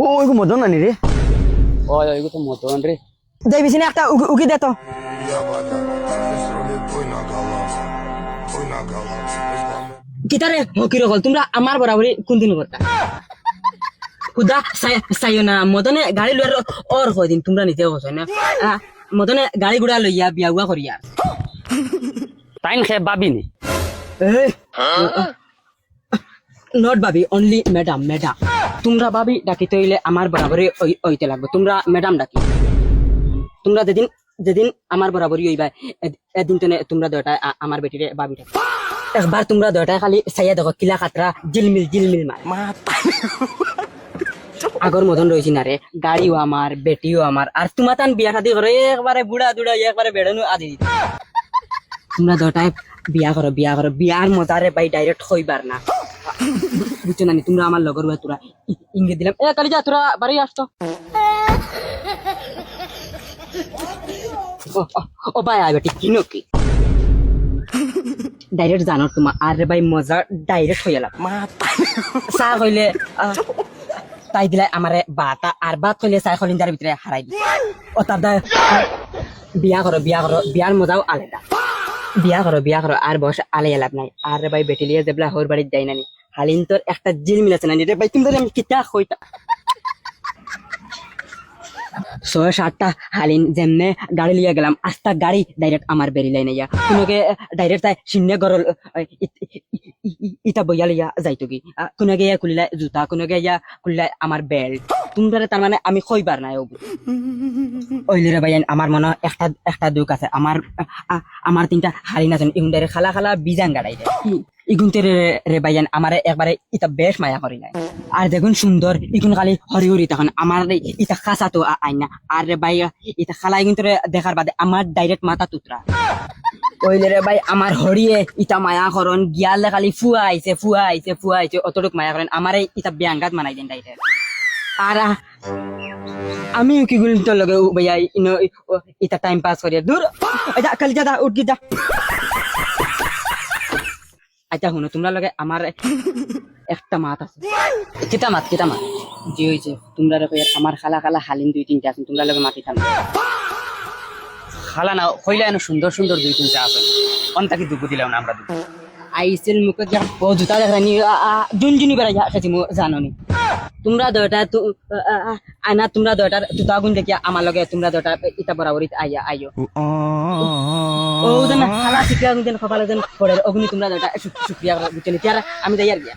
ওই মদন নানি রে ওই ওইগো তো মতন রে যাই বিছিনে একটা উকি দে তো কিতারে হকির হল তোমরা আমার বরাবরই কোনদিন করতা খুদা সাইও না মদনে গাড়ি লইয়ার ওর কয়দিন তোমরা নিতে গেছো না মদনে গাড়ি গুড়া লইয়া বিয়া গুয়া করিয়া টাইম খে বাবিনি নট ভাবি অনলি ম্যাডাম ম্যাডাম তোমরা ভাবি ডাকিতে হইলে আমার বরাবরই হইতে লাগবে তোমরা ম্যাডাম ডাকি তোমরা যেদিন যেদিন আমার বরাবরই হইবা এদিন তো তোমরা দয়টা আমার বেটিরে ভাবি ডাকি একবার তোমরা দয়টা খালি সাইয়া দেখো কিলা খাতরা জিলমিল মার আগর মতন রয়েছি না রে গাড়িও আমার বেটিও আমার আর তোমার তান বিয়া শাদি করে একবারে বুড়া দুড়া একবারে বেড়ানো আদি দিতে তোমরা দয়টায় বিয়া করো বিয়ার মজারে ভাই ডাইরেক্ট হইবার না বুঝছো না তোমরা আমার লগর হয়ে তোরা ইঙ্গিত দিলাম কালি যা তোরা বাড়ি আসতো ও ভাই আয় বেটি কিনো কি ডাইরেক্ট জানো তোমার আর ভাই মজা ডাইরেক্ট হয়ে গেলাম চা হইলে তাই দিলে আমারে বাতা আর বাত হইলে চাই খলিঞ্জার ভিতরে হারাই দি ও তার বিয়া করো বিয়ার মজাও আলাদা বিয়া করো আর বস আলে লাভ নাই আর ভাই বেটিলিয়ে যেবলা হোর বাড়ির যাই নানি হালিন তোর একটা জিলমিল আছে না রে ভাই তুমি আমি কিতা হইতা 6-7টা হালিন যেমনে গাড়ি লিয়ে গেলাম আস্তা গাড়ি ডাইরেক্ট আমার বেরি লাইনে ইয়া কোনোকে ডাইরেক্ট তাই শূন্য গরল ইটা বইয়া লিয়া যাইতো কি কোনোকে ইয়া খুলিলাই জুতা কোনোকে ইয়া খুলিলাই আমার বেল্ট তোমরা তার মানে আমি কইবার নাই ওইলে রে ভাই আমার মনে একটা দুঃখ আছে আমার 3টা হালিন আছে ইগুন ডাইরেক্ট খালা বিজান গাড়াই দেয় ইগুনতে রে ভাইয়ান আমার একবারে ইটা বেশ মায়া করি নাই আর দেখুন সুন্দর ইগুন খালি হরি তখন আমার ইটা খাসা তো আইনা আর রে ভাই ইটা খালা ইগুন দেখার বাদে আমার ডাইরেক্ট মাথা তুতরা কইলে রে ভাই আমার হরিয়ে ইটা মায়া করন গিয়ালে খালি ফুয়া আইছে অতটুক মায়া করেন আমার ইটা ব্যাঙ্গাত মানাই দেন ডাইরেক্ট আর আমি কি গুলিম তোর লগে ভাইয়া ইটা টাইম পাস করিয়া দূর কালি যা উঠকি যা আচ্ছা শুনো তোমরা লগে আমার একটা মাত আছে কিতা মাত জি হয়েছে তোমরা আমার খালা হালিন 2-3টা আছে তোমরা লগে মাতিতাম খালা না কইলা এনে সুন্দর 2-3টা আছে অন্তাকি দুঃখ দিলাম না আমরা আইসেল মুখে যা জুতা দেখানি জুনজুনি বেড়া খাইছি মো জাননি তোমরা দয়টা আনা তোমরা দয়টার জুতা গুণ দেখিয়া আমার লগে তোমরা দয়টা ইটা বরাবরই আইও ও জানা খালা শিখিয়া গুণ দেন কপালে দেন পড়ে অগ্নি তোমরা দয়টা শুক্রিয়া বুঝছেন কি আর আমি যাই আর গিয়া